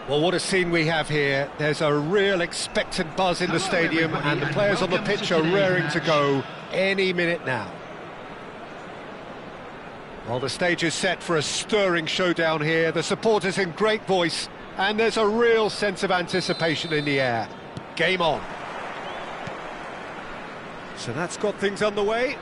Well, what a scene we have here. There's a real expectant buzz in the stadium, and the players on the pitch are raring to go any minute now. Well, the stage is set for a stirring showdown here. The supporters in great voice, and there's a real sense of anticipation in the air. Game on. So that's got things underway.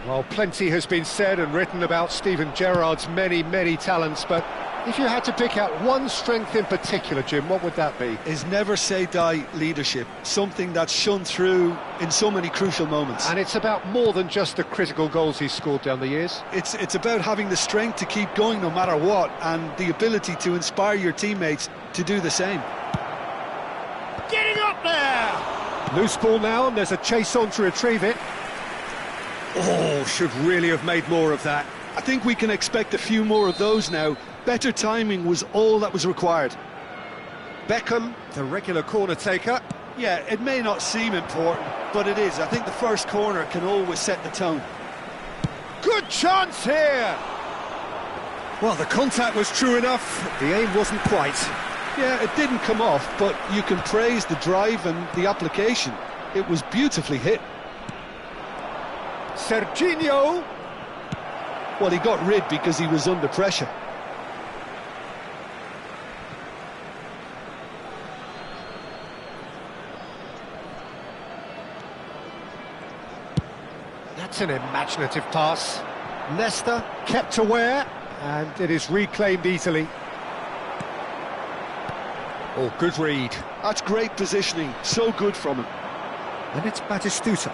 Well, plenty has been said and written about Steven Gerrard's many, many talents, but if you had to pick out one strength in particular, Jim, what would that be? His never-say-die leadership, something that's shone through in so many crucial moments. And it's about more than just the critical goals he's scored down the years. It's about having the strength to keep going no matter what, and the ability to inspire your teammates to do the same. Getting up there! Loose ball now, and there's a chase on to retrieve it. Oh, should really have made more of that. I think we can expect a few more of those now. Better timing was all that was required. Beckham, the regular corner taker. Yeah, it may not seem important, but it is. I think the first corner can always set the tone. Good chance here! Well, the contact was true enough, the aim wasn't quite. Yeah, it didn't come off, but you can praise the drive and the application. It was beautifully hit. Serginho! Well, he got rid because he was under pressure. That's an imaginative pass. Leicester kept aware, and it is reclaimed easily. Oh, good read. That's great positioning, so good from him. And it's Batistuta.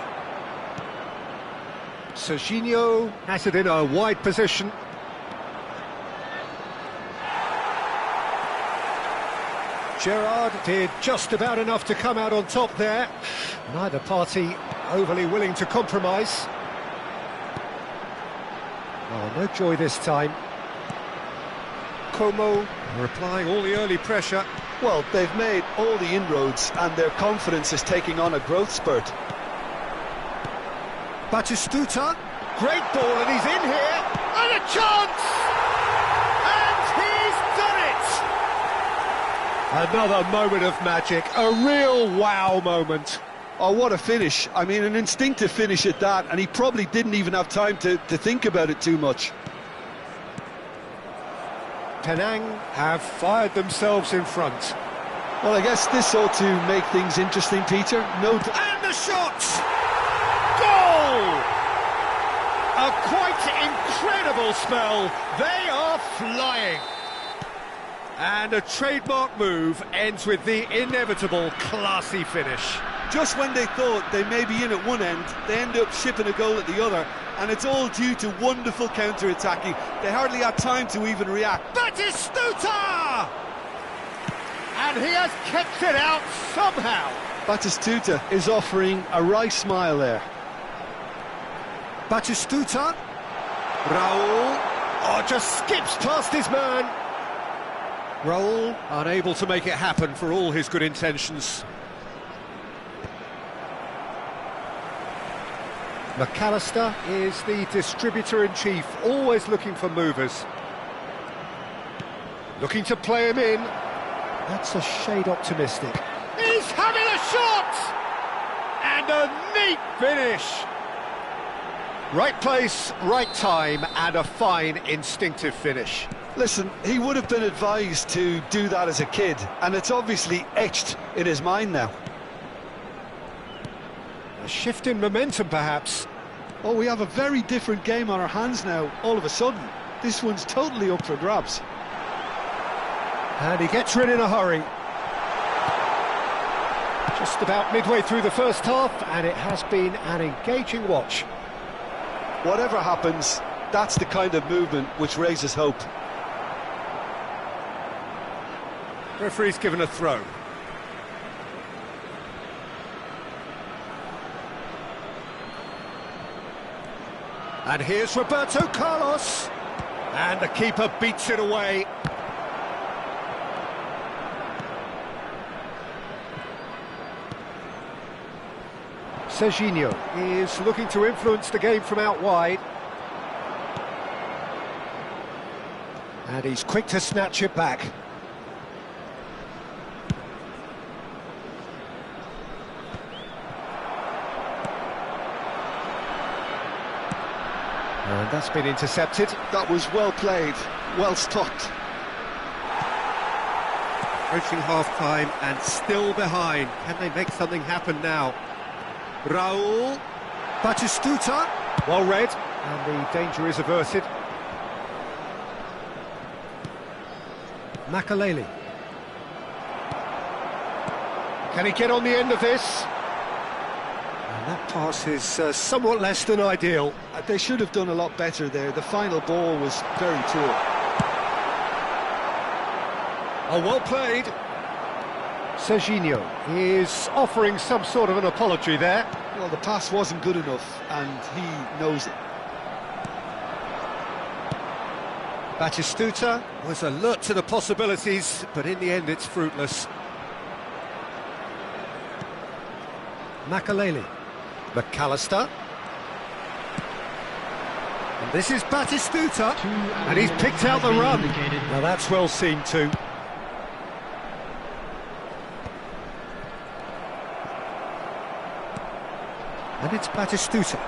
Serginho has it in a wide position. Gerrard did just about enough to come out on top there. Neither party overly willing to compromise. Oh, no joy this time. Como are applying all the early pressure. Well, they've made all the inroads and their confidence is taking on a growth spurt. Batistuta, great ball, and he's in here, and a chance! And he's done it! Another moment of magic, a real wow moment. Oh, what a finish. I mean, an instinctive finish at that, and he probably didn't even have time to think about it too much. Penang have fired themselves in front. Well, I guess this ought to make things interesting, Peter. And the shot! Goal! A quite incredible spell. They are flying. And a trademark move ends with the inevitable classy finish. Just when they thought they may be in at one end, they end up shipping a goal at the other, and it's all due to wonderful counter-attacking. They hardly had time to even react. Batistuta! And he has kept it out somehow. Batistuta is offering a wry smile there. Batistuta. Raul. Oh, just skips past his man. Raul unable to make it happen for all his good intentions. McAllister is the distributor-in-chief, always looking for movers. Looking to play him in. That's a shade optimistic. He's having a shot! And a neat finish! Right place, right time, and a fine instinctive finish. Listen, he would have been advised to do that as a kid, and it's obviously etched in his mind now. A shift in momentum, perhaps. Oh, we have a very different game on our hands now, all of a sudden. This one's totally up for grabs. And he gets rid in a hurry. Just about midway through the first half, and it has been an engaging watch. Whatever happens, that's the kind of movement which raises hope. Referee's given a throw. And here's Roberto Carlos. And the keeper beats it away. Serginho is looking to influence the game from out wide. And he's quick to snatch it back. And that's been intercepted. That was well played, well stopped. Approaching half-time and still behind. Can they make something happen now? Raul. Batistuta. Well read. And the danger is averted. Makaleli. Can he get on the end of this? And that pass is somewhat less than ideal. They should have done a lot better there. The final ball was very poor. Oh, well played. Serginho is offering some sort of an apology there. Well, the pass wasn't good enough, and he knows it. Batistuta was alert to the possibilities, but in the end it's fruitless. Makaleli. McAllister. And this is Batistuta, and he's picked out the run. Now that's well seen too. And it's Batistuta.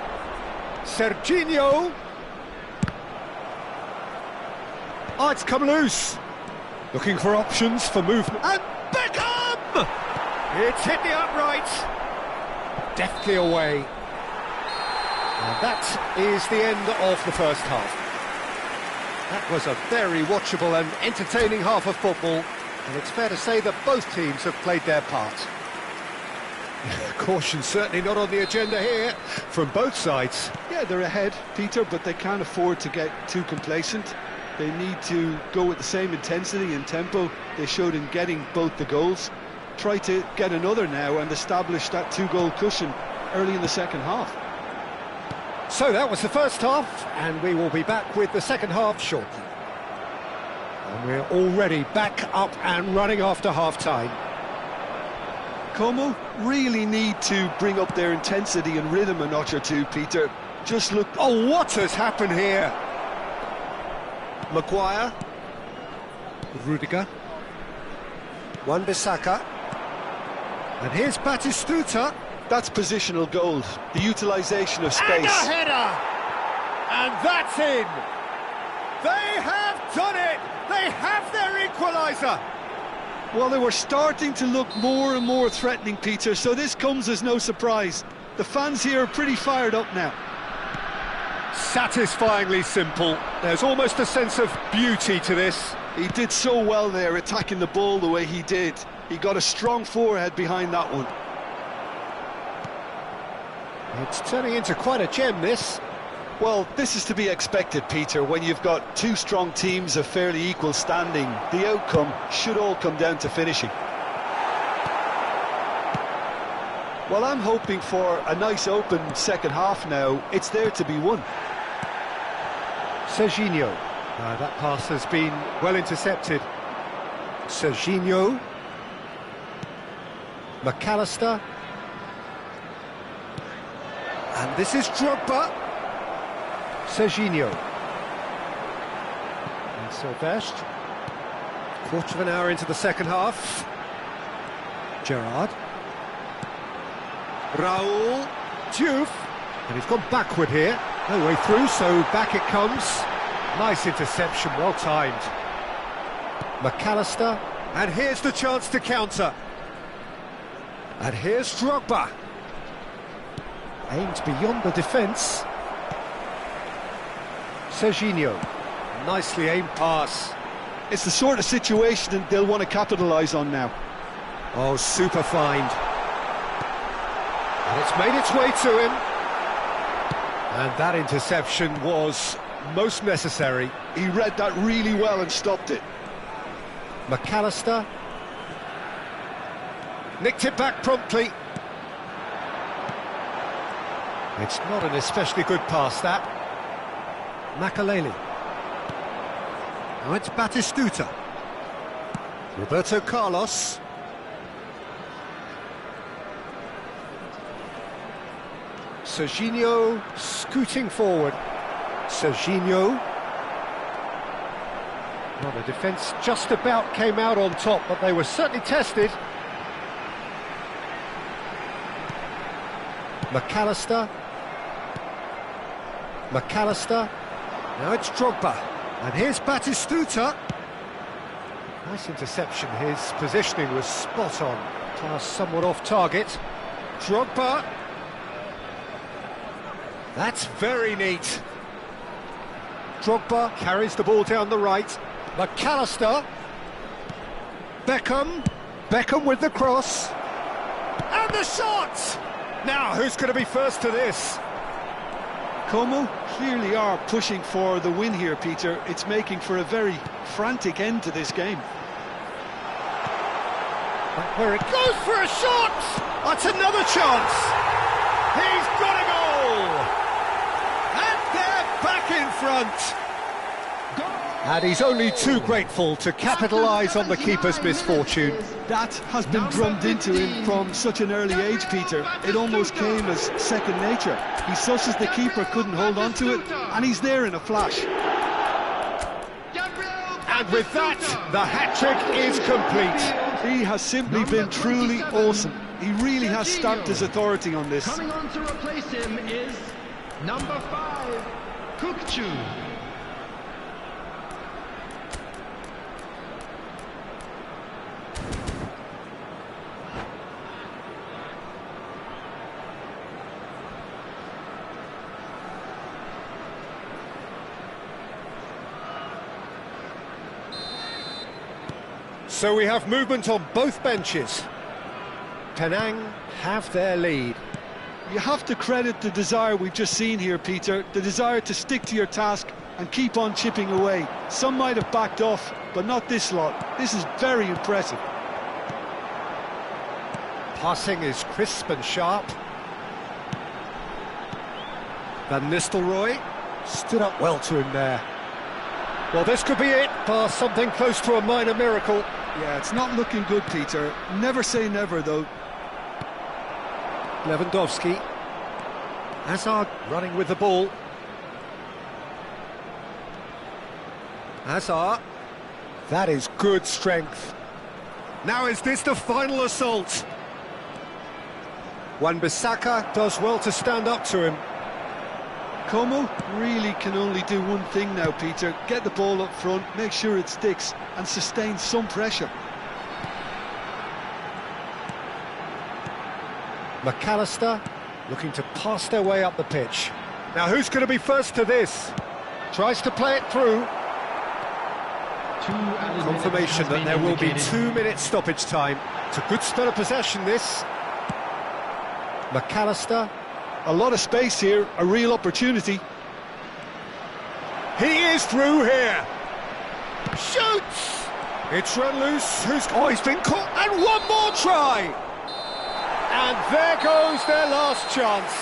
Serginho. Oh, it's come loose. Looking for options for movement. And Beckham! It's hit the upright. Deftly away. And that is the end of the first half. That was a very watchable and entertaining half of football. And it's fair to say that both teams have played their part. Caution certainly not on the agenda here from both sides. Yeah, they're ahead, Peter, but they can't afford to get too complacent. They need to go with the same intensity and tempo they showed in getting both the goals. Try to get another now and establish that two-goal cushion early in the second half. So that was the first half, and we will be back with the second half shortly. And we're already back up and running after half-time. Como really need to bring up their intensity and rhythm a notch or two, Peter. Just look... Oh, what has happened here? Maguire. Rudiger. Wan-Bissaka. And here's Batistuta. That's positional gold, the utilisation of space. And a header! And that's in! They have done it! They have their equaliser! Well, they were starting to look more and more threatening, Peter, so this comes as no surprise. The fans here are pretty fired up now. Satisfyingly simple. There's almost a sense of beauty to this. He did so well there, attacking the ball the way he did. He got a strong forehead behind that one. It's turning into quite a gem, this. Well, this is to be expected, Peter, when you've got two strong teams of fairly equal standing. The outcome should all come down to finishing. Well, I'm hoping for a nice open second half now. It's there to be won. Serginho. That pass has been well intercepted. Serginho. McAllister. And this is Drogba. Serginho. And Sylvestre. Quarter of an hour into the second half. Gerrard. Raul. Diouf. And he's gone backward here. No way through, so back it comes. Nice interception, well timed. McAllister. And here's the chance to counter. And here's Drogba. Aimed beyond the defence. Serginho. Nicely aimed pass. It's the sort of situation that they'll want to capitalise on now. Oh, super find. And it's made its way to him. And that interception was most necessary. He read that really well and stopped it. McAllister. Nicked it back promptly. It's not an especially good pass, that. Makaleli. Now it's Batistuta. Roberto Carlos. Serginho scooting forward. Serginho. Well, the defence just about came out on top, but they were certainly tested. McAllister. McAllister. Now it's Drogba, and here's Batistuta. Nice interception, his positioning was spot on. Pass somewhat off target. Drogba. That's very neat. Drogba carries the ball down the right. McAllister. Beckham with the cross. And the shot! Now, who's going to be first to this? Como clearly are pushing for the win here, Peter. It's making for a very frantic end to this game. Where it goes for a shot! That's another chance! He's got a goal! And they're back in front! And he's only too grateful to capitalise on the keeper's misfortune. That has been drummed into him from such an early age, Peter. It almost came as second nature. He susses the keeper couldn't hold on to it, and he's there in a flash. And with that, the hat-trick is complete. He has simply been truly awesome. He really has stamped his authority on this. Coming on to replace him is number 5, Kukcu. So we have movement on both benches. Penang have their lead. You have to credit the desire we've just seen here, Peter, the desire to stick to your task and keep on chipping away. Some might have backed off, but not this lot. This is very impressive. Passing is crisp and sharp. Van Nistelrooy stood up well to him there. Well, this could be it, past something close to a minor miracle. Yeah, it's not looking good, Peter. Never say never, though. Lewandowski. Hazard running with the ball. Hazard. That is good strength. Now is this the final assault? Wan-Bissaka does well to stand up to him. Como really can only do one thing now, Peter. Get the ball up front, make sure it sticks, and sustain some pressure. McAllister looking to pass their way up the pitch. Now who's going to be first to this? Tries to play it through. Confirmation that there will be 2 minutes stoppage time. It's a good spell of possession, this. McAllister. A lot of space here, a real opportunity. He is through here. Shoots! It's run loose. He's been caught. And one more try! And there goes their last chance.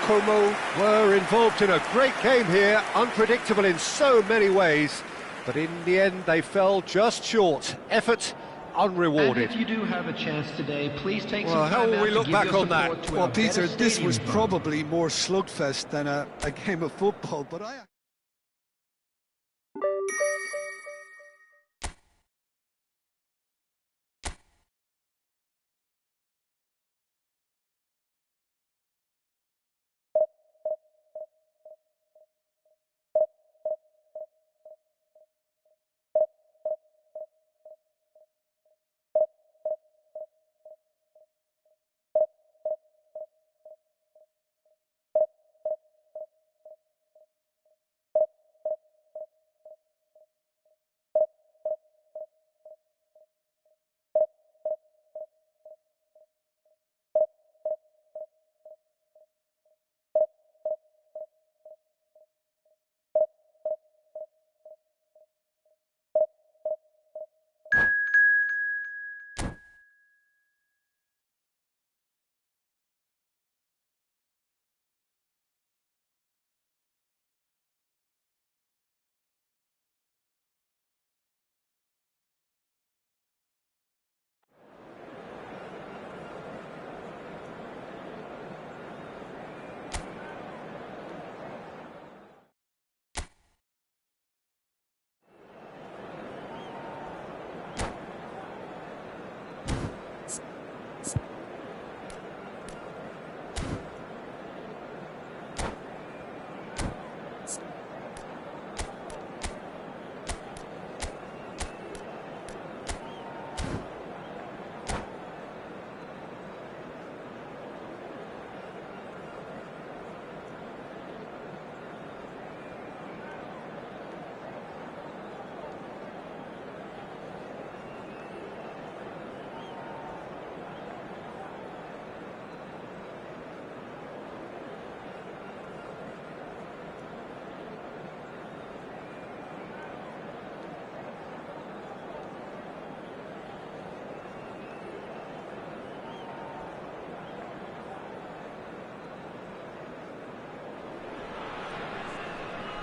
Como were involved in a great game here, unpredictable in so many ways, but in the end they fell just short. Effort unrewarded. And if you do have a chance today, please take some Well, how time will out we to look give back your on that? support to Well, our Peter, better this stadium was fund. probably more slugfest than a game of football, but I...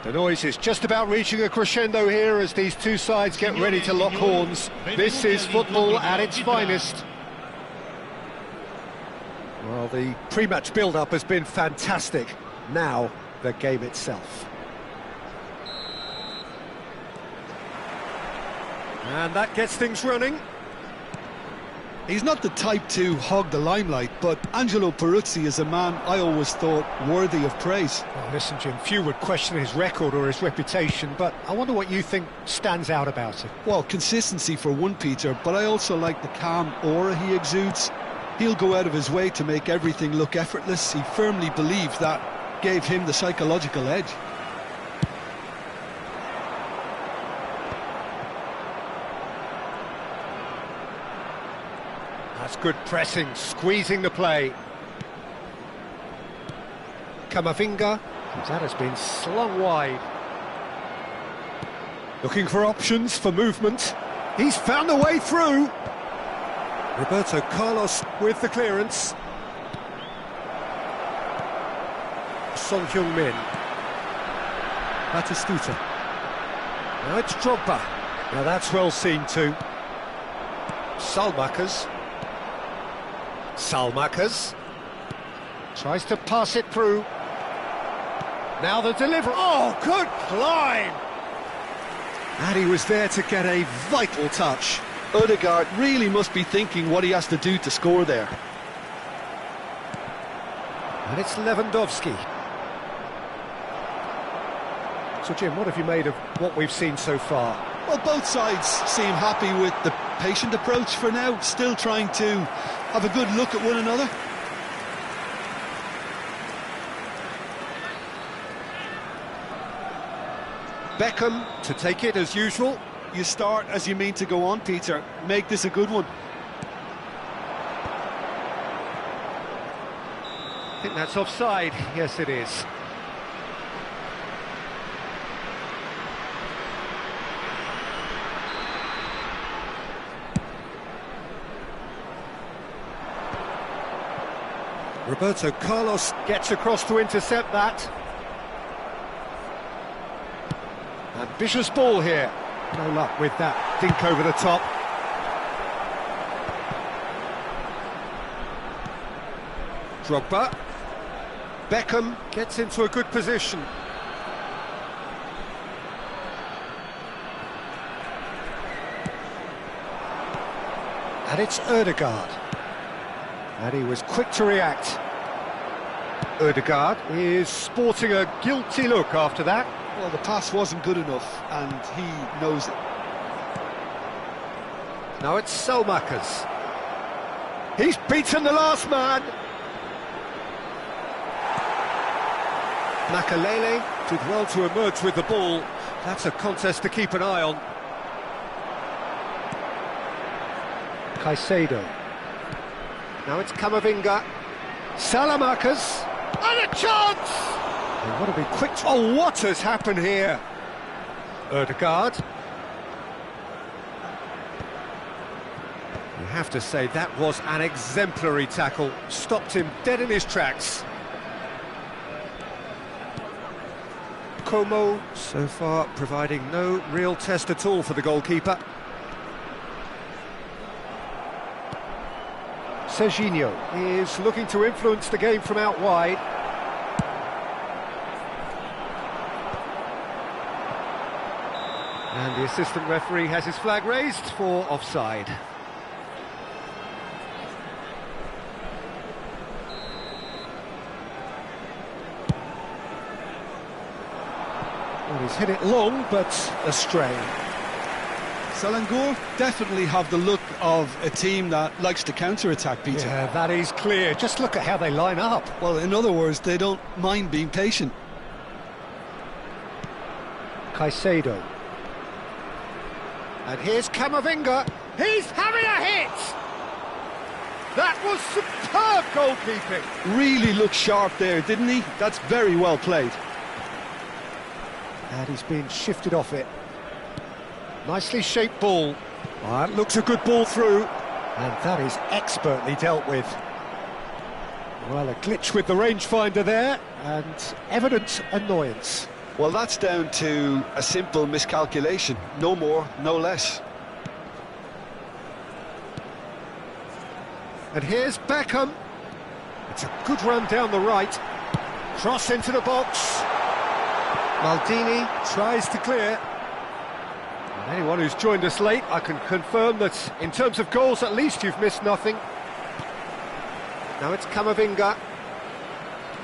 The noise is just about reaching a crescendo here as these two sides get ready to lock horns. This is football at its finest. Well, the pre-match build-up has been fantastic. Now, the game itself. And that gets things running. He's not the type to hog the limelight, but Angelo Peruzzi is a man I always thought worthy of praise. Well, listen, Jim, few would question his record or his reputation, but I wonder what you think stands out about it. Well, consistency for one, Peter, but I also like the calm aura he exudes. He'll go out of his way to make everything look effortless. He firmly believes that gave him the psychological edge. That's good pressing, squeezing the play. Camavinga, that has been slung wide. Looking for options for movement. He's found a way through. Roberto Carlos with the clearance. Son Heung-min. Batistuta. Now it's Drogba. Now that's well seen too. Salmakers. Tries to pass it through. Now the delivery. Oh, good climb! And he was there to get a vital touch. Odegaard really must be thinking what he has to do to score there. And it's Lewandowski. So, Jim, what have you made of what we've seen so far? Well, both sides seem happy with the patient approach for now, still trying to have a good look at one another. Beckham to take it as usual. You start as you mean to go on, Peter. Make this a good one. I think that's offside. Yes, it is. Roberto Carlos gets across to intercept that. Ambitious ball here. No luck with that dink over the top. Drogba. Beckham gets into a good position. And it's Odegaard. And he was quick to react. Odegaard is sporting a guilty look after that. Well, the pass wasn't good enough, and he knows it. Now it's Salmakers. He's beaten the last man. Makalele did well to emerge with the ball. That's a contest to keep an eye on. Caicedo. Now it's Camavinga. Salmakers. And a chance! And what a big quick... Oh, what has happened here? Odegaard. You have to say that was an exemplary tackle. Stopped him dead in his tracks. Como, so far, providing no real test at all for the goalkeeper. Serginho is looking to influence the game from out wide. And the assistant referee has his flag raised for offside. Well, he's hit it long, but astray. Selangor definitely have the look of a team that likes to counter-attack, Peter. Yeah, that is clear. Just look at how they line up. Well, in other words, they don't mind being patient. Caicedo. And here's Camavinga. He's having a hit! That was superb goalkeeping. Really looked sharp there, didn't he? That's very well played. And he's been shifted off it. Nicely shaped ball. That looks a good ball through. And that is expertly dealt with. Well, a glitch with the rangefinder there, and evident annoyance. Well, that's down to a simple miscalculation. No more, no less. And here's Beckham. It's a good run down the right. Cross into the box. Maldini tries to clear. And anyone who's joined us late, I can confirm that in terms of goals, at least you've missed nothing. Now it's Camavinga.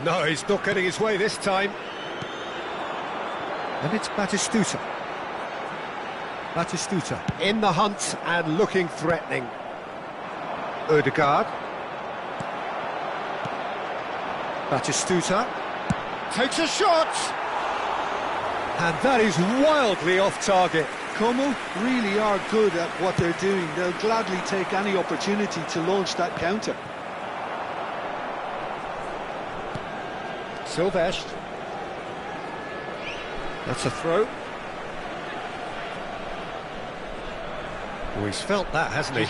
No, he's not getting his way this time. And it's Batistuta. Batistuta in the hunt and looking threatening. Ødegaard. Batistuta takes a shot. And that is wildly off target. Como really are good at what they're doing. They'll gladly take any opportunity to launch that counter. Silvestre. That's a throw. Oh, he's felt that, hasn't he?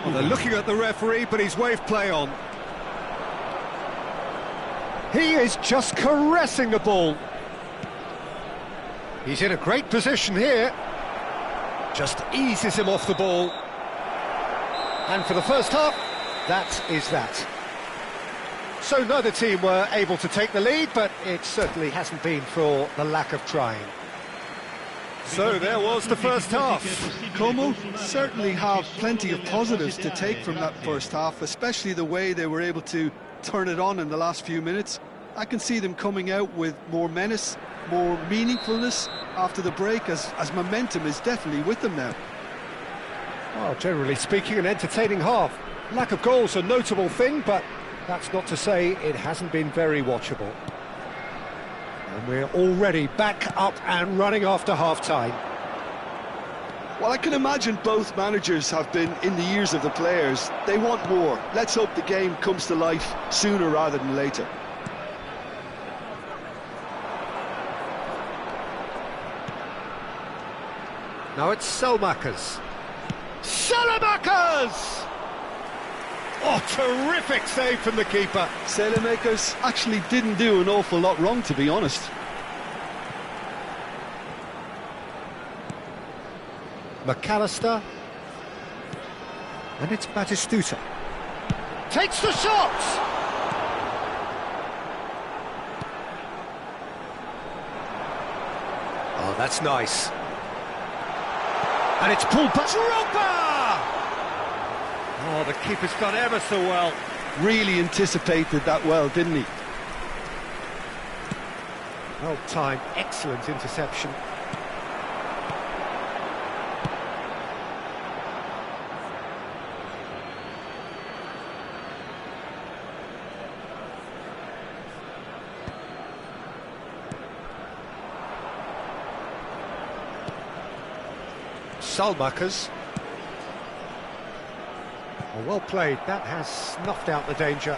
Well, they're looking at the referee, but he's waved play on. He is just caressing the ball. He's in a great position here. Just eases him off the ball. And for the first half, that is that. So neither team were able to take the lead, but it certainly hasn't been for the lack of trying. So there was the first half. Como certainly have plenty of positives to take from that first half, especially the way they were able to turn it on in the last few minutes. I can see them coming out with more menace, more meaningfulness after the break, as momentum is definitely with them now. Well, generally speaking, an entertaining half. Lack of goals a notable thing, but that's not to say it hasn't been very watchable. And we're already back up and running after half-time. Well, I can imagine both managers have been in the ears of the players. They want more. Let's hope the game comes to life sooner rather than later. Now it's Selmakers. Selmakers! Oh, terrific save from the keeper. Selmakers actually didn't do an awful lot wrong, to be honest. McAllister. And it's Batistuta. Takes the shot! Oh, that's nice. And it's pulled back. Oh, the keeper's done ever so well. Really anticipated that well, didn't he? Well timed, excellent interception. Selmakers. Oh, well played, that has snuffed out the danger.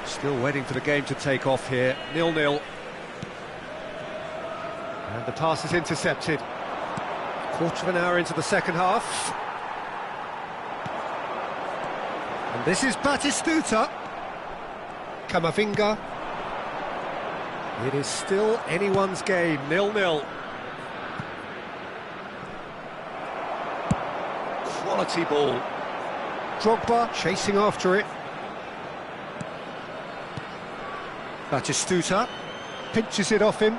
Still waiting for the game to take off here, 0-0. And the pass is intercepted. Quarter of an hour into the second half. And this is Batistuta. Camavinga. It is still anyone's game, 0-0. Quality ball. Drogba chasing after it. Batistuta pinches it off him.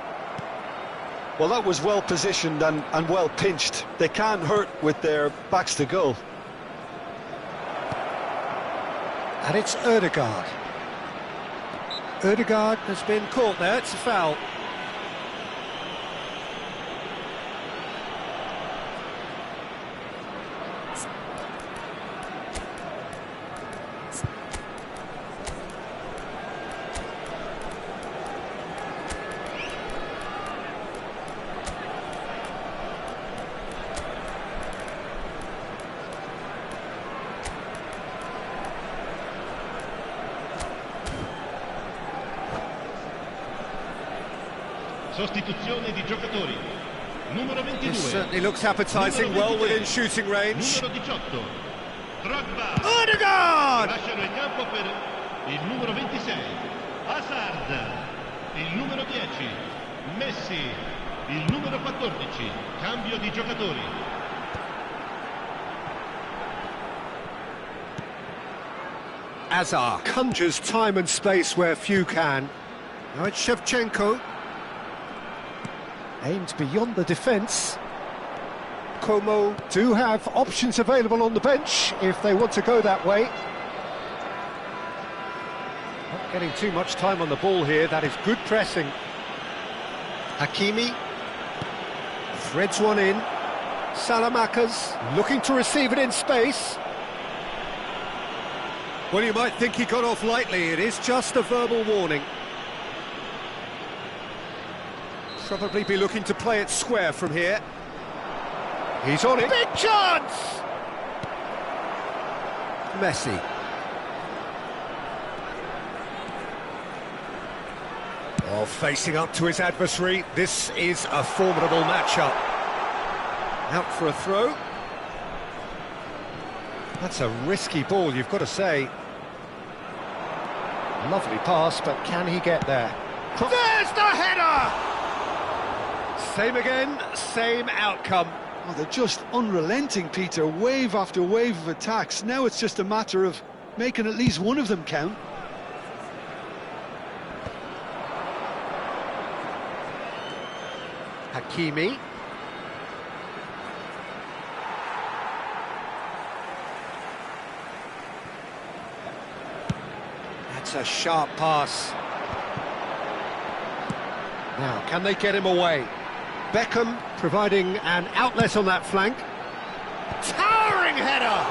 Well, that was well positioned and well pinched. They can't hurt with their backs to goal. And it's Ødegaard. Ødegaard has been caught there, it's a foul. Sostituzione di giocatori. Numero 22. This certainly looks appetising, well within shooting range. Numero 18. Drogba. Ødegaard! Lasciano il campo per il numero 26. Hazard. Il numero 10. Messi, il numero 14, cambio di giocatori. Azar conjures time and space where few can. Now it's Shevchenko. Aimed beyond the defence. Como do have options available on the bench if they want to go that way. Not getting too much time on the ball here, that is good pressing. Hakimi threads one in. Salamakas looking to receive it in space. Well, you might think he got off lightly, it is just a verbal warning. Probably be looking to play it square from here. He's on it. Big chance! Messi. Oh, facing up to his adversary. This is a formidable matchup. Out for a throw. That's a risky ball, you've got to say. Lovely pass, but can he get there? There's the header! Same again, same outcome. Oh, they're just unrelenting, Peter. Wave after wave of attacks. Now it's just a matter of making at least one of them count. Hakimi. That's a sharp pass. Now, can they get him away? Beckham providing an outlet on that flank. Towering header!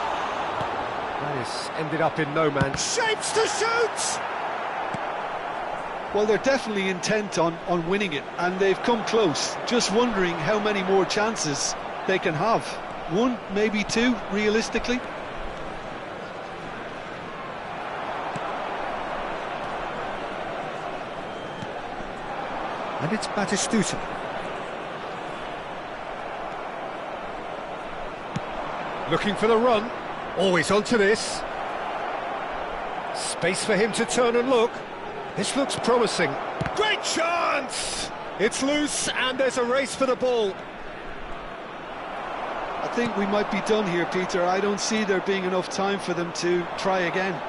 That is ended up in no man's. Shapes to shoot! Well, they're definitely intent on winning it, and they've come close. Just wondering how many more chances they can have. One, maybe two, realistically. And it's Batistuta. Looking for the run. Always onto this. Space for him to turn and look. This looks promising. Great chance! It's loose and there's a race for the ball. I think we might be done here, Peter. I don't see there being enough time for them to try again.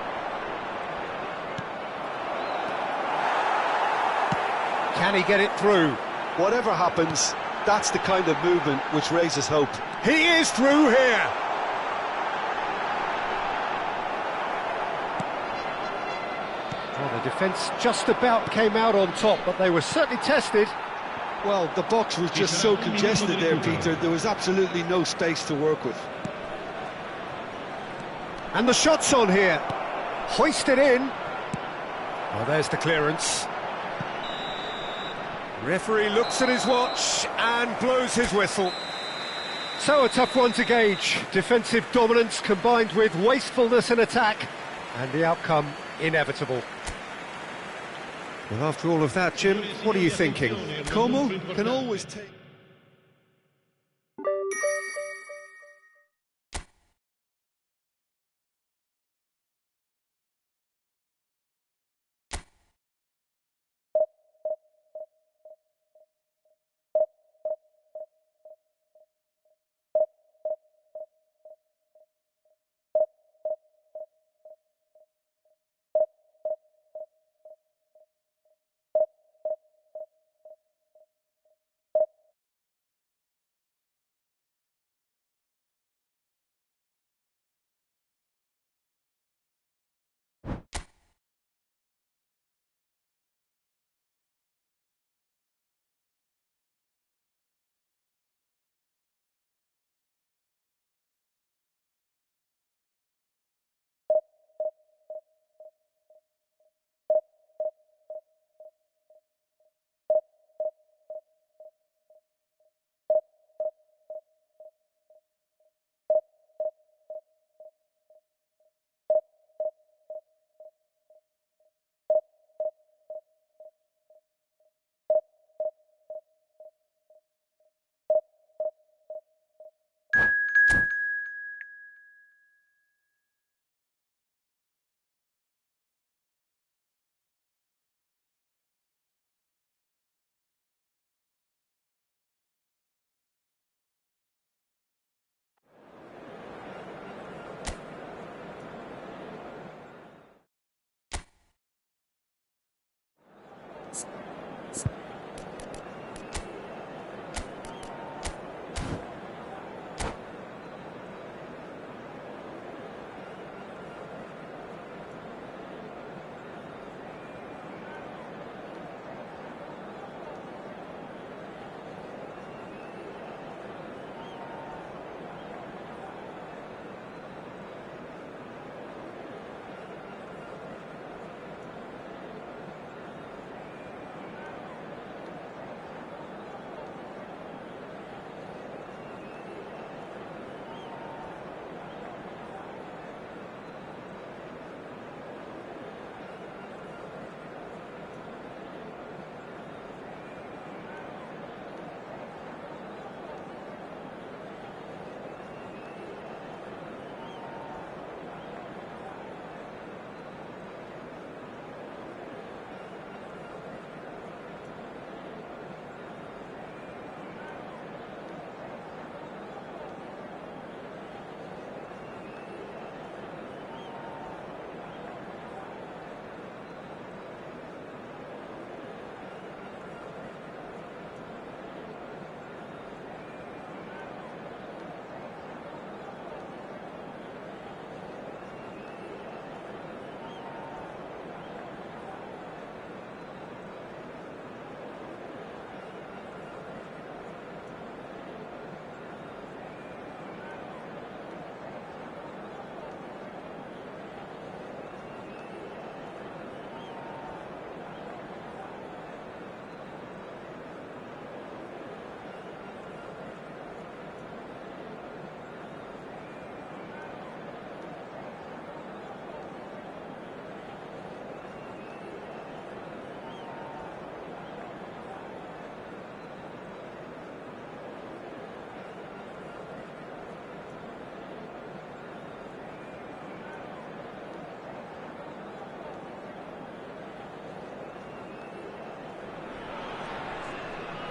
Can he get it through? Whatever happens, that's the kind of movement which raises hope. He is through here! Well, the defence just about came out on top, but they were certainly tested. Well, the box was just so congested there, Peter. There was absolutely no space to work with. And the shot's on here. Hoisted in. Well, there's the clearance. Referee looks at his watch and blows his whistle. So a tough one to gauge. Defensive dominance combined with wastefulness in attack. And the outcome inevitable. Well, after all of that, Jim, what are you thinking? Como can always take...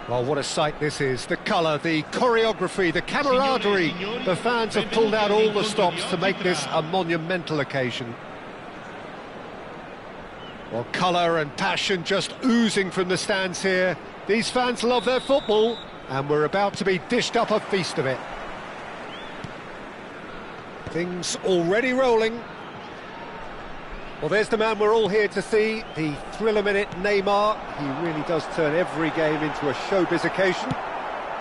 Well, what a sight this is. The colour, the choreography, the camaraderie. The fans have pulled out all the stops to make this a monumental occasion. Well, colour and passion just oozing from the stands here. These fans love their football, and we're about to be dished up a feast of it. Things already rolling. Well, there's the man we're all here to see, the thriller-minute Neymar. He really does turn every game into a showbiz occasion.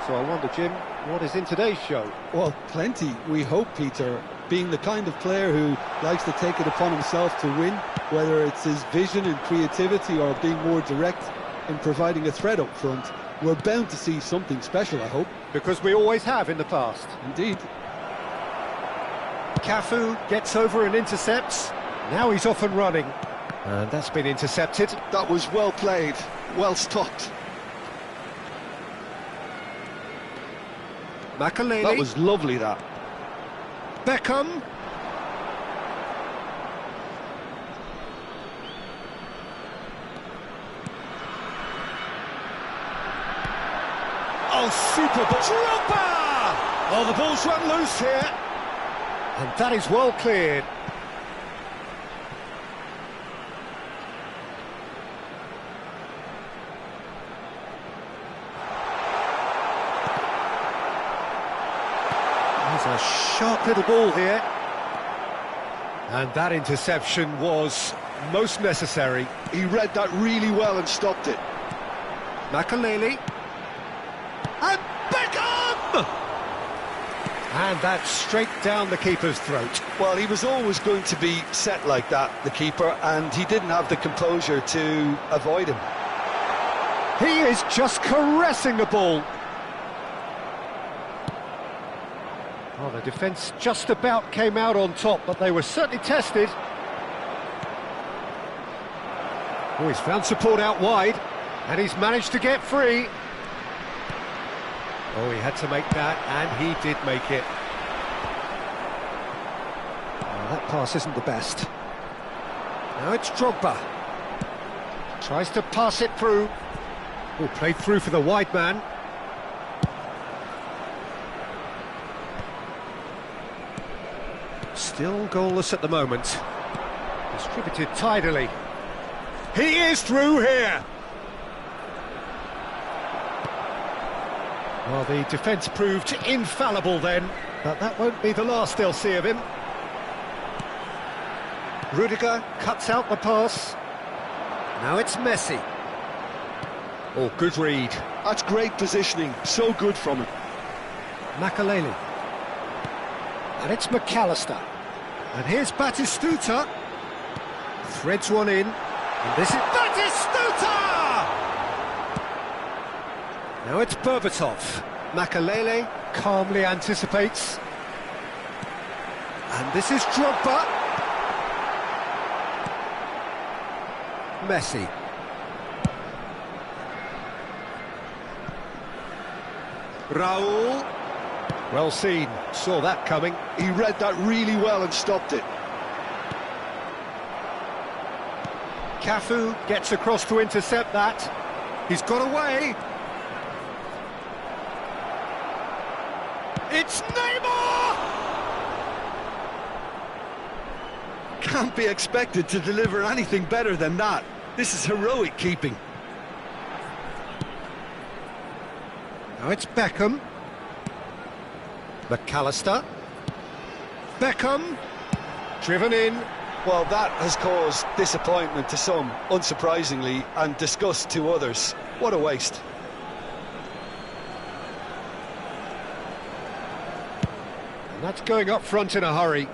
So I wonder, Jim, what is in today's show? Well, plenty, we hope, Peter. Being the kind of player who likes to take it upon himself to win, whether it's his vision and creativity or being more direct in providing a threat up front, we're bound to see something special, I hope. Because we always have in the past. Indeed. Cafu gets over and intercepts. Now he's off and running. And that's been intercepted. That was well played, well stopped. Makaleli. That was lovely, that. Beckham. Oh, super Drogba! Oh, the ball's run loose here. And that is well cleared. There's a sharp little ball here. And that interception was most necessary. He read that really well and stopped it. Makaleli. And Beckham! And that's straight down the keeper's throat. Well, he was always going to be set like that, the keeper, and he didn't have the composure to avoid him. He is just caressing the ball. Well, the defence just about came out on top, but they were certainly tested. Oh, he's found support out wide, and he's managed to get free. Oh, he had to make that, and he did make it. Oh, that pass isn't the best. Now it's Drogba. Tries to pass it through. Oh, played through for the wide man. Still goalless at the moment. Distributed tidily. He is through here! Well, the defence proved infallible then, but that won't be the last they'll see of him. Rudiger cuts out the pass. Now it's Messi. Oh, good read. That's great positioning, so good from him. Makaleli. And it's McAllister. And here's Batistuta. Threads one in. And this is Batistuta! Now it's Berbatov. Makaleli calmly anticipates. And this is Drogba. Messi. Raul. Well seen, saw that coming. He read that really well and stopped it. Cafu gets across to intercept that. He's got away. It's Neymar! Can't be expected to deliver anything better than that. This is heroic keeping. Now it's Beckham. McAllister. Beckham. Driven in. Well, that has caused disappointment to some, unsurprisingly, and disgust to others. What a waste. And that's going up front in a hurry.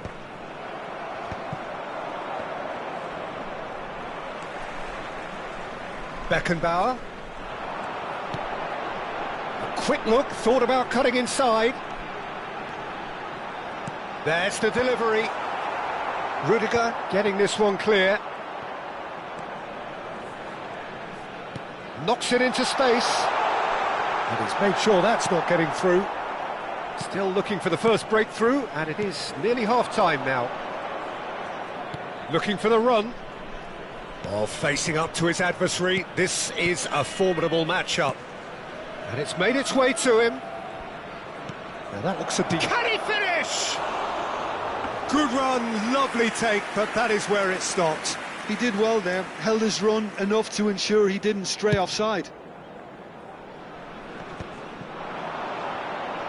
Beckenbauer. A quick look, thought about cutting inside. There's the delivery. Rudiger getting this one clear. Knocks it into space. And he's made sure that's not getting through. Still looking for the first breakthrough, and it is nearly half-time now. Looking for the run. Oh, facing up to his adversary. This is a formidable matchup. And it's made its way to him. Now that looks a deep... Can he finish? Good run, lovely take, but that is where it stopped. He did well there, held his run enough to ensure he didn't stray offside.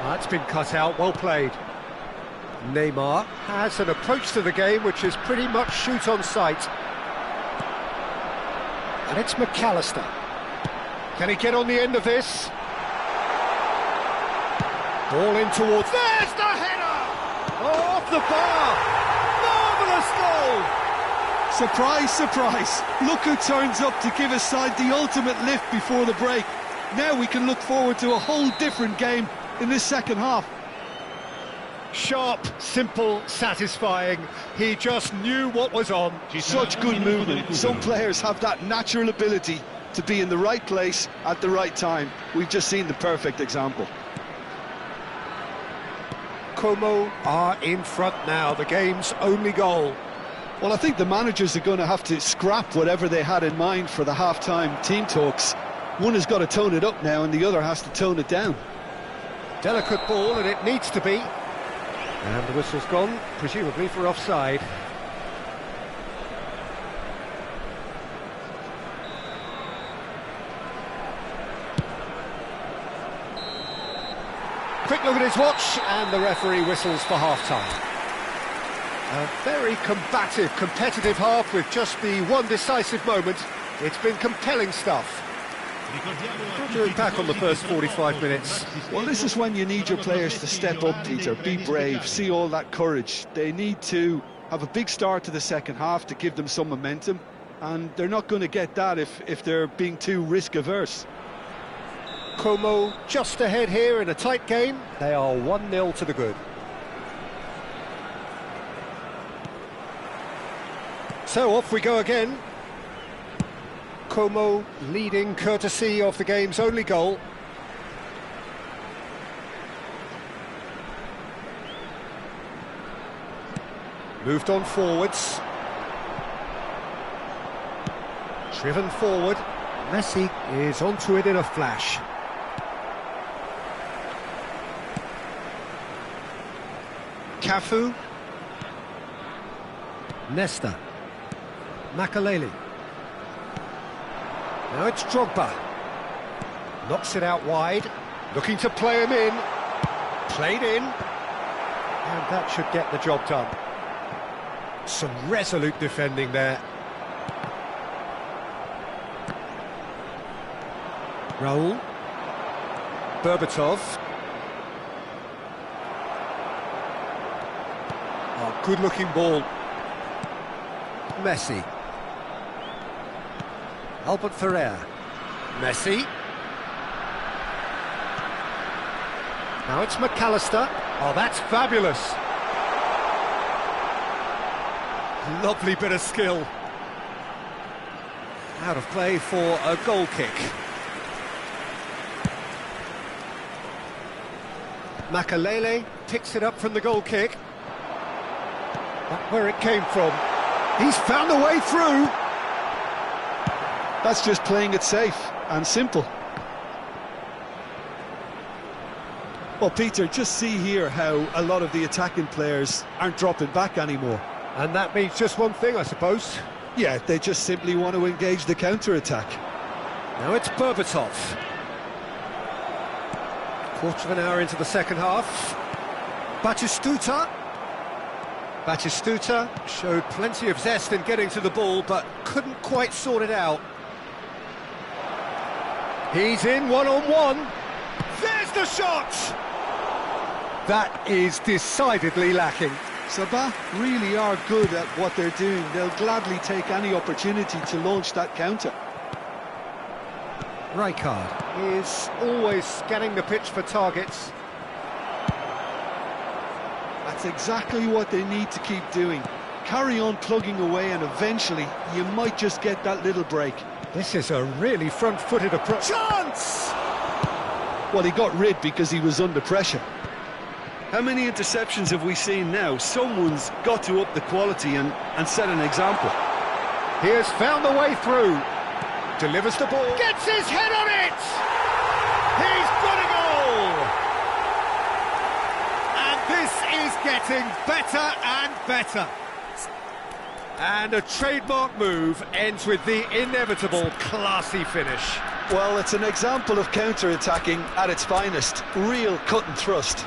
That's been cut out, well played. Neymar has an approach to the game which is pretty much shoot on sight. And it's McAllister. Can he get on the end of this? Ball in towards... There's the header! Oh, off the bar! Marvellous goal! Surprise, surprise. Look who turns up to give his side the ultimate lift before the break. Now we can look forward to a whole different game in this second half. Sharp, simple, satisfying. He just knew what was on. Such good movement. Some players have that natural ability to be in the right place at the right time. We've just seen the perfect example. Como are in front now, the game's only goal. Well, I think the managers are going to have to scrap whatever they had in mind for the half-time team talks. One has got to tone it up now and the other has to tone it down. Delicate ball, and it needs to be. And the whistle's gone, presumably for offside. Quick look at his watch, and the referee whistles for half-time. A very combative, competitive half with just the one decisive moment. It's been compelling stuff. What do you look back on the first 45 minutes? Well, this is when you need your players to step up, Peter, be brave, see all that courage. They need to have a big start to the second half to give them some momentum, and they're not going to get that if they're being too risk-averse. Como just ahead here in a tight game. They are 1-0 to the good. So off we go again. Como leading courtesy of the game's only goal. Moved on forwards. Driven forward. Messi is onto it in a flash. Cafu. Nesta. Makaleli. Now it's Drogba. Knocks it out wide. Looking to play him in. Played in. And that should get the job done. Some resolute defending there. Raul. Berbatov. Oh, good-looking ball. Messi. Albert Ferrer. Messi. Now it's McAllister. Oh, that's fabulous. Lovely bit of skill. Out of play for a goal kick. Makaleli picks it up from the goal kick. That's where it came from. He's found a way through. That's just playing it safe and simple. Well, Peter, just see here how a lot of the attacking players aren't dropping back anymore. And that means just one thing, I suppose. Yeah, they just simply want to engage the counter-attack. Now it's Berbatov. Quarter of an hour into the second half. Batistuta. Batistuta showed plenty of zest in getting to the ball, but couldn't quite sort it out. He's in one-on-one. There's the shot! That is decidedly lacking. Sabah really are good at what they're doing. They'll gladly take any opportunity to launch that counter. Rijkaard is always scanning the pitch for targets. That's exactly what they need to keep doing. Carry on plugging away and eventually you might just get that little break. This is a really front-footed approach. Chance! Well, he got rid because he was under pressure. How many interceptions have we seen now? Someone's got to up the quality and set an example. He has found the way through. Delivers the ball. Gets his head on it! He's getting better and better. And a trademark move ends with the inevitable classy finish. Well, it's an example of counter-attacking at its finest. Real cut and thrust.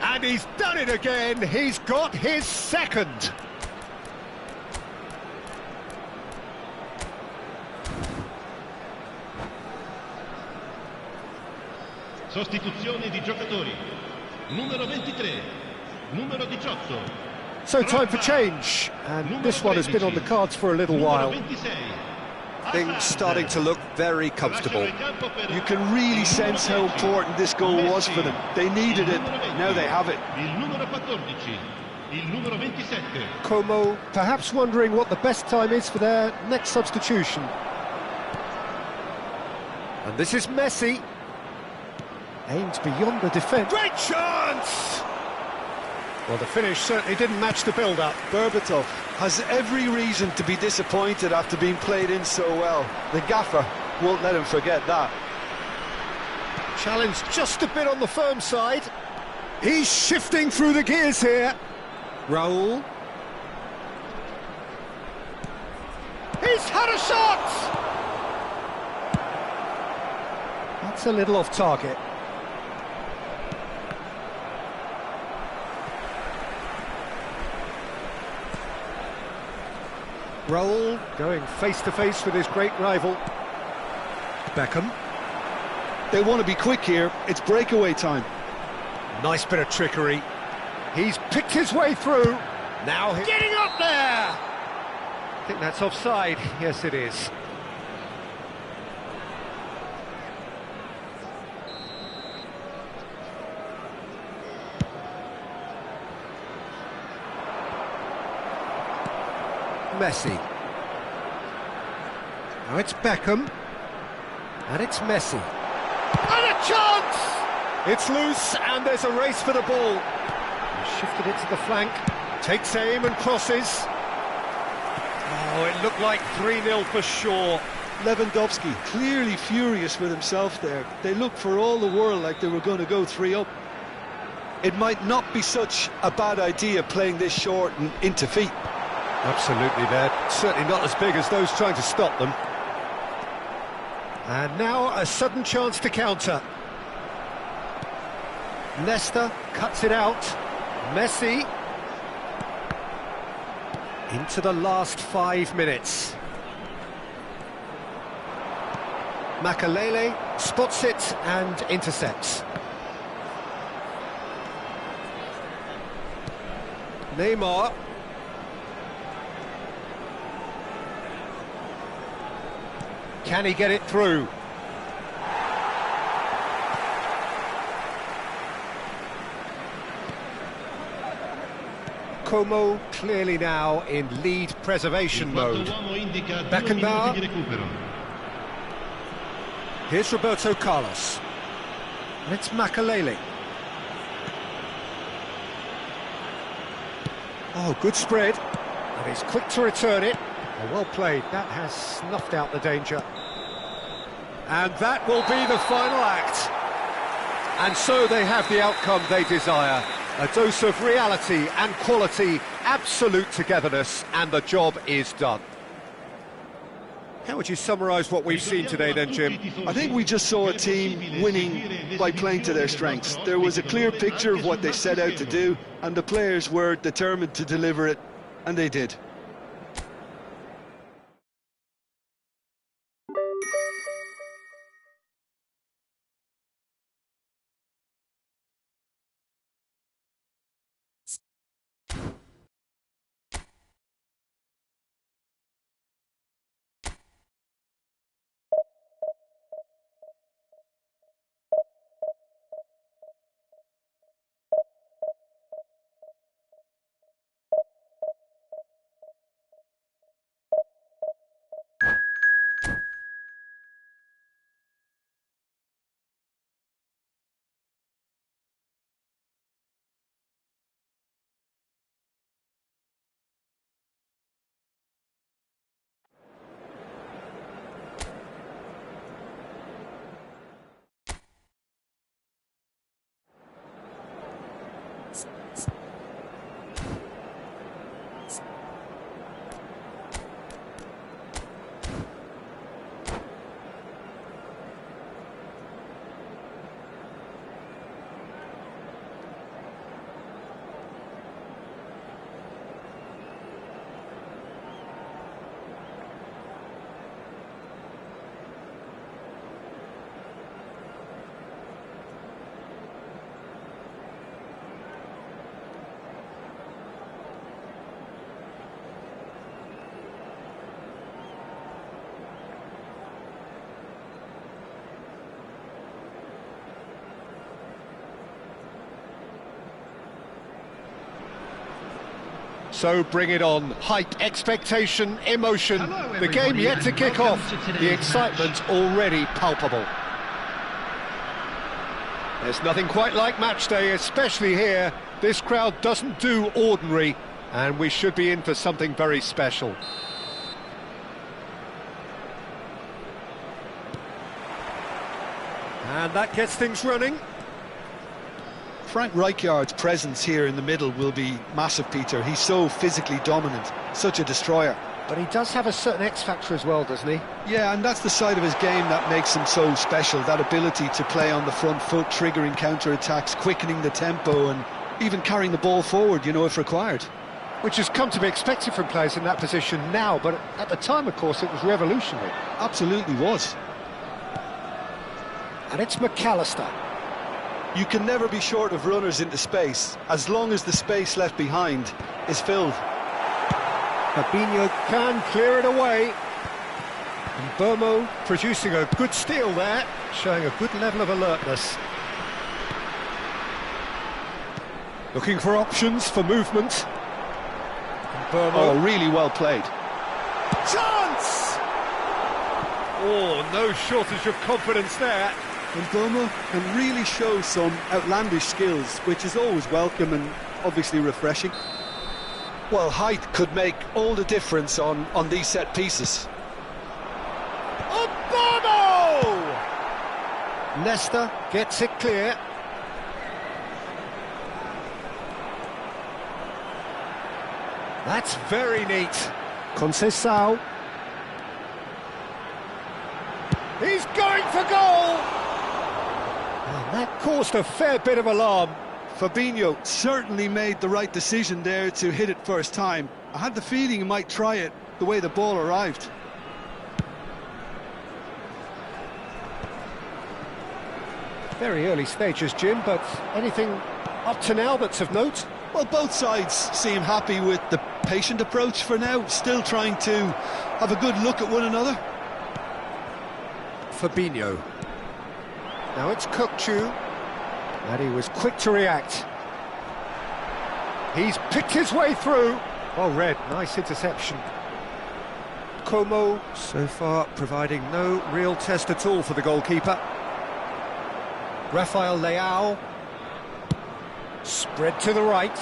And he's done it again. He's got his second. Sostituzione di giocatori. Numero 23, numero 18. So time for change, and this one has been on the cards for a little while. Things starting to look very comfortable. You can really sense how important this goal was for them. They needed it, now they have it. Il numero 14, il numero 27. Como perhaps wondering what the best time is for their next substitution. And this is Messi. Aimed beyond the defence. Great chance! Well, the finish certainly didn't match the build-up. Berbatov has every reason to be disappointed after being played in so well. The gaffer won't let him forget that. Challenge just a bit on the firm side. He's shifting through the gears here. Raul. He's had a shot! That's a little off target. Raul going face-to-face with his great rival. Beckham. They want to be quick here, it's breakaway time. Nice bit of trickery. He's picked his way through. Now he's getting up there! I think that's offside. Yes, it is. Messi. Now it's Beckham. And it's Messi. And a chance! It's loose, and there's a race for the ball. He shifted it to the flank. Takes aim and crosses. Oh, it looked like 3-0 for sure. Lewandowski clearly furious with himself there. They looked for all the world like they were going to go 3 up. It might not be such a bad idea playing this short and into feet. Absolutely, they're certainly not as big as those trying to stop them. And now a sudden chance to counter. Nesta cuts it out. Messi. Into the last 5 minutes. Makalele spots it and intercepts. Neymar. Can he get it through? Como clearly now in lead preservation mode. Beckenbauer. Here's Roberto Carlos. And it's Makalele. Oh, good spread. And he's quick to return it. Oh, well played. That has snuffed out the danger. And that will be the final act. And so they have the outcome they desire. A dose of reality and quality, absolute togetherness, and the job is done. How would you summarise what we've seen today then, Jim? I think we just saw a team winning by playing to their strengths. There was a clear picture of what they set out to do, and the players were determined to deliver it, and they did. So bring it on. Hype, expectation, emotion. Hello, The game everybody, yet to and kick welcome off. to today's The excitement already palpable. There's nothing quite like match day, especially here. This crowd doesn't do ordinary, and we should be in for something very special. And that gets things running. Frank Rijkaard's presence here in the middle will be massive, Peter. He's so physically dominant, such a destroyer. But he does have a certain X-factor as well, doesn't he? Yeah, and that's the side of his game that makes him so special, that ability to play on the front foot, triggering counter-attacks, quickening the tempo, and even carrying the ball forward, you know, if required. Which has come to be expected from players in that position now, but at the time, of course, it was revolutionary. Absolutely was. And it's McAllister. You can never be short of runners into space, as long as the space left behind is filled. Fabinho can clear it away. And Burmo producing a good steal there, showing a good level of alertness. Looking for options for movement. And Burmo. Oh, really well played. Chance! Oh, no shortage of confidence there. And Burmo can really show some outlandish skills, which is always welcome and obviously refreshing. Well, height could make all the difference on these set pieces. Burmo! Nesta gets it clear. That's very neat. Conceição. He's going for goal! And that caused a fair bit of alarm. Fabinho certainly made the right decision there to hit it first time. I had the feeling he might try it the way the ball arrived. Very early stages, Jim, but anything up to now that's of note? Well, both sides seem happy with the patient approach for now, still trying to have a good look at one another. Fabinho. Now it's Kukçu, and he was quick to react. He's picked his way through. Oh, Red, nice interception. Como, so far, providing no real test at all for the goalkeeper. Rafael Leao. Spread to the right.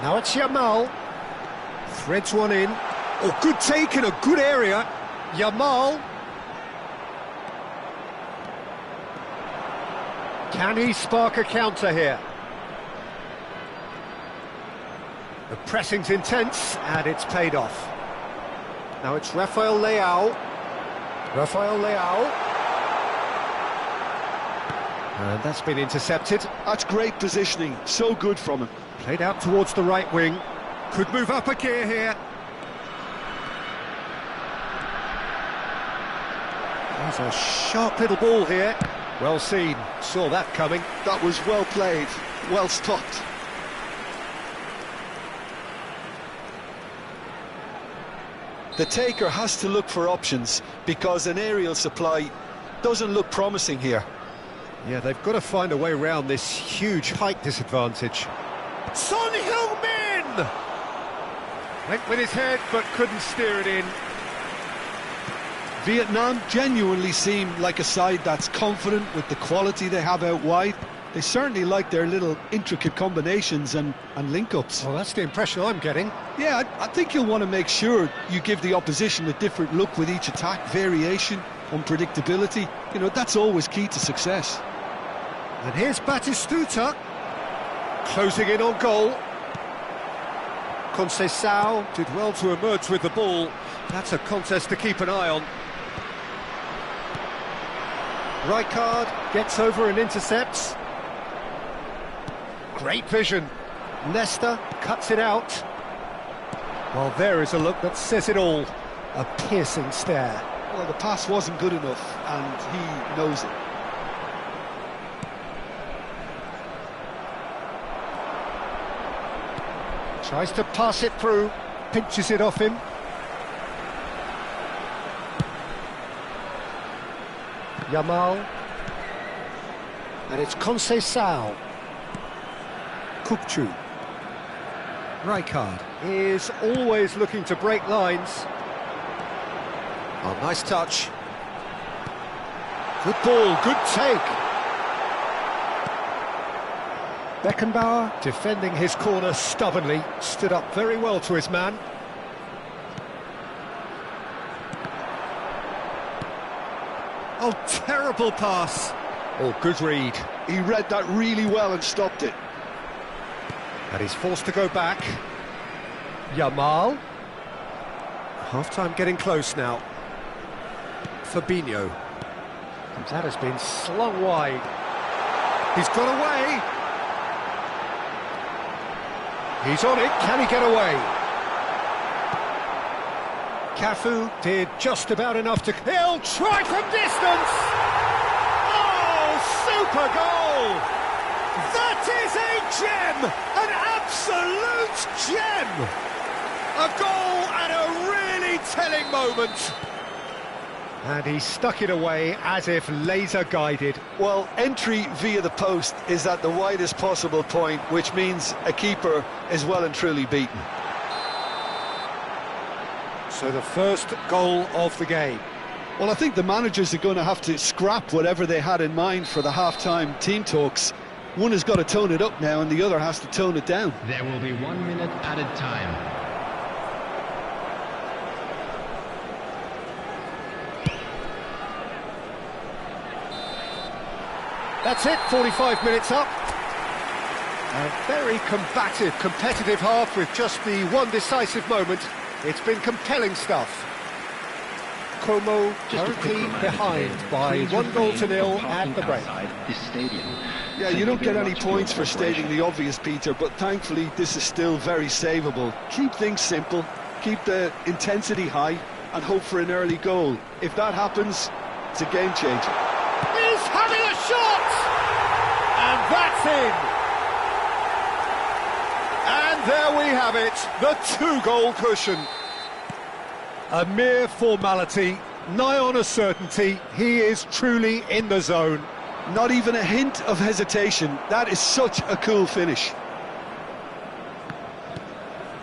Now it's Yamal. Threads one in. Oh, good take in a good area. Yamal. Can he spark a counter here? The pressing's intense, and it's paid off. Now it's Rafael Leao. Rafael Leao. And that's been intercepted. That's great positioning, so good from him. Played out towards the right wing. Could move up a gear here. There's a sharp little ball here. Well seen, saw that coming. That was well played, well stopped. The taker has to look for options because an aerial supply doesn't look promising here. Yeah, they've got to find a way around this huge height disadvantage. Son Heung-min! Went with his head, but couldn't steer it in. Vietnam genuinely seem like a side that's confident with the quality they have out wide. They certainly like their little intricate combinations and link-ups. Well, that's the impression I'm getting. Yeah, I think you'll want to make sure you give the opposition a different look with each attack, variation, unpredictability. You know, that's always key to success. And here's Batistuta, closing in on goal. Conceição did well to emerge with the ball. That's a contest to keep an eye on. Rijkaard gets over and intercepts. Great vision. Nesta cuts it out. Well, there is a look that says it all. A piercing stare. Well, the pass wasn't good enough, and he knows it. Tries to pass it through, pinches it off him. Yamal. And it's Conceição. Kukçu. Rijkaard. Is always looking to break lines. Oh, nice touch. Good ball, good take. Beckenbauer defending his corner stubbornly, stood up very well to his man. Oh, terrible pass. Oh, good read. He read that really well and stopped it. And he's forced to go back. Yamal. Half-time getting close now. Fabinho. And that has been slung wide. He's got away. He's on it. Can he get away? Cafu did just about enough to... He'll try from distance! Oh, super goal! That is a gem! An absolute gem! A goal at a really telling moment. And he stuck it away as if laser-guided. Well, entry via the post is at the widest possible point, which means a keeper is well and truly beaten. So the first goal of the game. Well, I think the managers are going to have to scrap whatever they had in mind for the half-time team talks. One has got to tone it up now and the other has to tone it down. There will be 1 minute added time. That's it, 45 minutes up. A very combative, competitive half with just the one decisive moment. It's been compelling stuff. Como currently behind by 1-0 at the break. Yeah, you don't get any points for stating the obvious, Peter, but thankfully this is still very savable. Keep things simple, keep the intensity high, and hope for an early goal. If that happens, it's a game changer. He's having a shot! And that's in! And there we have it, the 2-goal cushion. A mere formality, nigh on a certainty, he is truly in the zone. Not even a hint of hesitation. That is such a cool finish.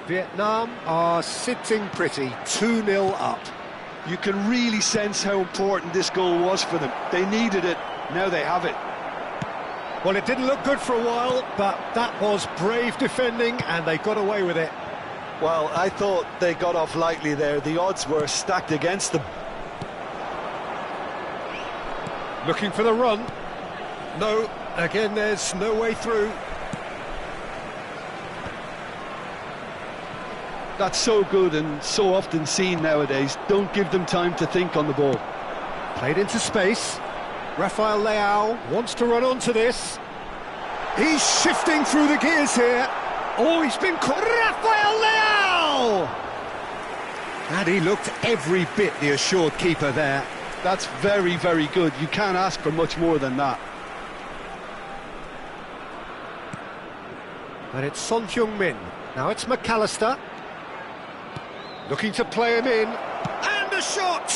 Vietnam are sitting pretty, 2-0 up. You can really sense how important this goal was for them. They needed it, now they have it. Well, it didn't look good for a while, but that was brave defending and they got away with it. Well, I thought they got off lightly there. The odds were stacked against them. Looking for the run. No, again there's no way through. That's so good and so often seen nowadays. Don't give them time to think on the ball. Played into space. Rafael Leao wants to run onto this. He's shifting through the gears here. Oh, he's been caught. Rafael Leao! And he looked every bit the assured keeper there. That's very, very good. You can't ask for much more than that. And it's Son Heung-min. Now it's McAllister. Looking to play him in. And a shot!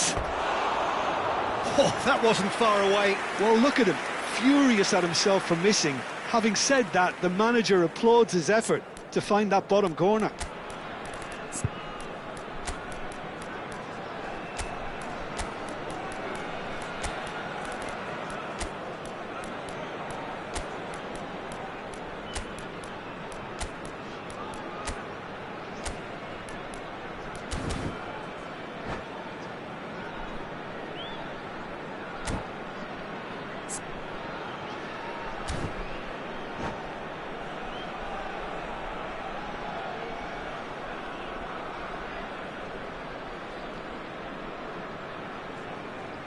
Oh, that wasn't far away. Well, look at him, furious at himself for missing. Having said that, the manager applauds his effort to find that bottom corner.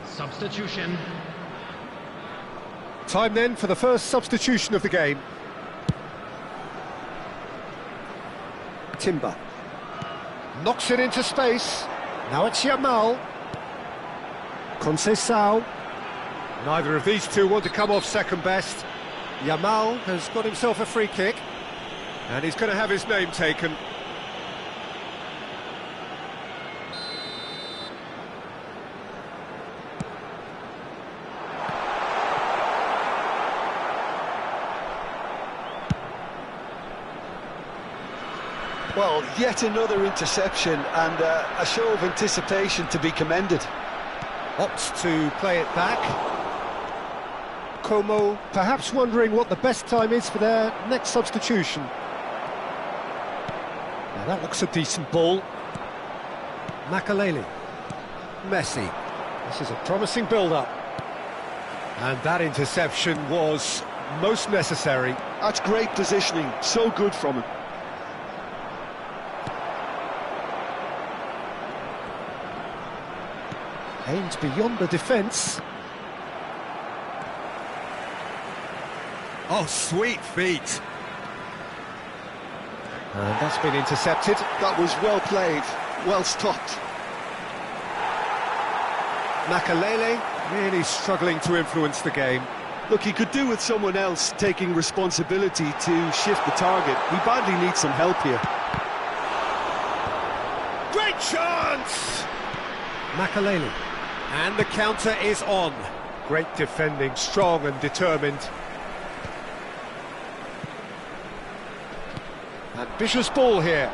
Substitution. Time then for the first substitution of the game. Timber. Knocks it into space. Now it's Yamal. Conceição. Neither of these two want to come off second best. Yamal has got himself a free kick. And he's going to have his name taken. Well, yet another interception and a show of anticipation to be commended. Opts to play it back. Como perhaps wondering what the best time is for their next substitution. Now that looks a decent ball. Makaleli. Messi. This is a promising build-up. And that interception was most necessary. That's great positioning, so good from him. Aimed beyond the defence. Oh, sweet feet. And that's been intercepted. That was well played, well stopped. Makaleli really struggling to influence the game. Look, he could do with someone else taking responsibility to shift the target. He badly needs some help here. Great chance! Makaleli. And the counter is on. Great defending, strong and determined. Ambitious ball here.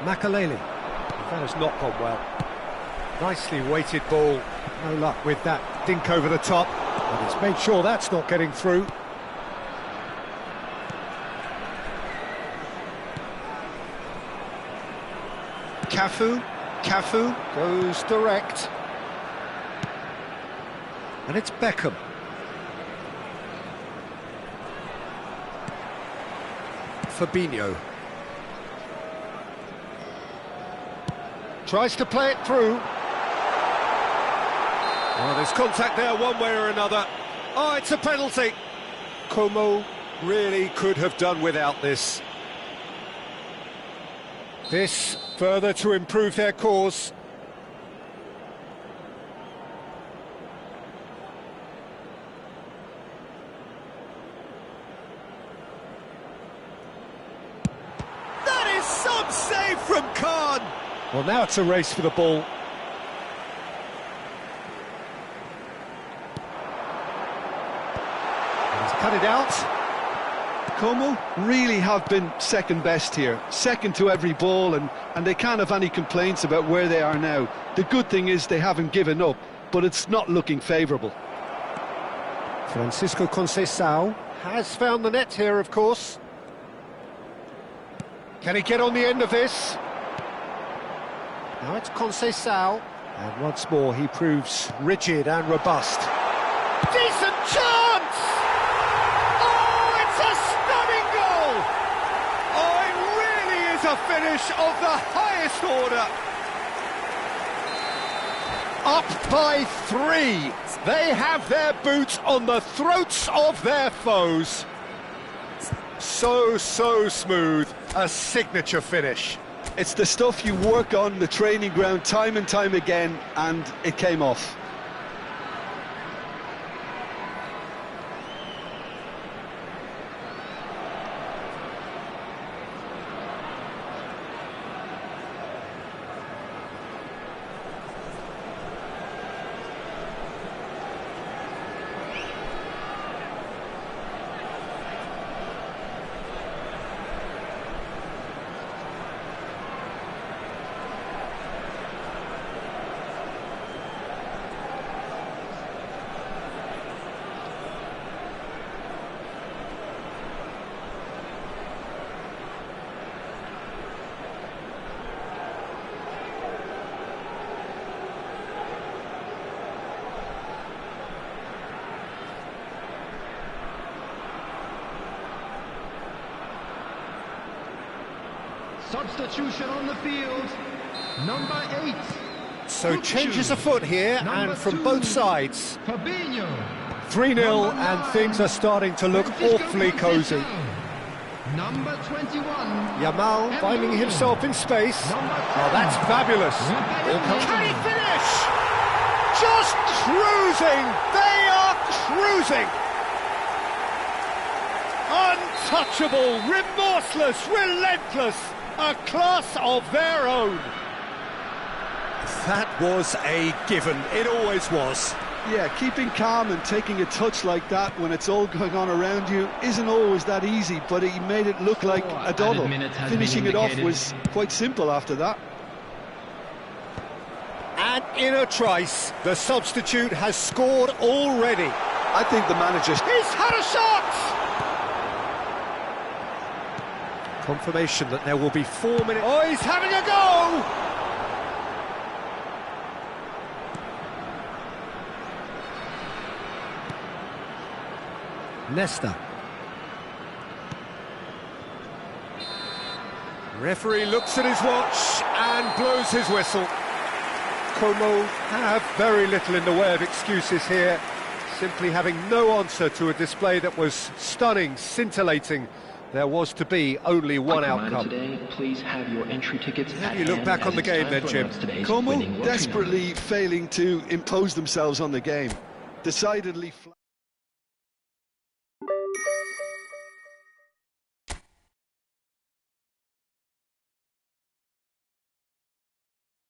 Makaleli. That has not gone well. Nicely weighted ball. No luck with that dink over the top. But it's made sure that's not getting through. Cafu goes direct. And it's Beckham. Fabinho. Tries to play it through. Oh, there's contact there one way or another. Oh, it's a penalty. Como really could have done without this. This further to improve their cause. That is some save from Khan. Well, now it's a race for the ball. And he's cut it out. Como really have been second best here, second to every ball, and they can't have any complaints about where they are now. The good thing is they haven't given up, but it's not looking favourable. Francisco Conceição has found the net here, of course. Can he get on the end of this? Now it's Conceição, and once more he proves rigid and robust. Decent chance! Oh, it's a stunning goal! Oh, it really is a finish of the highest order. Up by 3. They have their boots on the throats of their foes. So smooth. A signature finish. It's the stuff you work on the training ground time and time again, and it came off. Substitution on the field, number 8. So changes afoot here, Number and from 2, both sides. Fabinho. 3-0, and things are starting to look awfully cosy. Number 21. Yamal finding himself in space. Oh, that's fabulous. Can he finish? Just cruising. They are cruising. Untouchable, remorseless, relentless. A class of their own. That was a given. It always was. Yeah, keeping calm and taking a touch like that when it's all going on around you isn't always that easy, but he made it look like a doddle. Finishing it off was quite simple after that. And in a trice, the substitute has scored already. I think the manager's... He's had a shot! Confirmation that there will be 4 minutes... Oh, he's having a go! Nesta. Referee looks at his watch and blows his whistle. Como have very little in the way of excuses here, simply having no answer to a display that was stunning, scintillating. There was to be only one outcome. Today, please have your entry tickets. How do you look back on the game then, Jim? Como desperately failing to impose themselves on the game. Decidedly...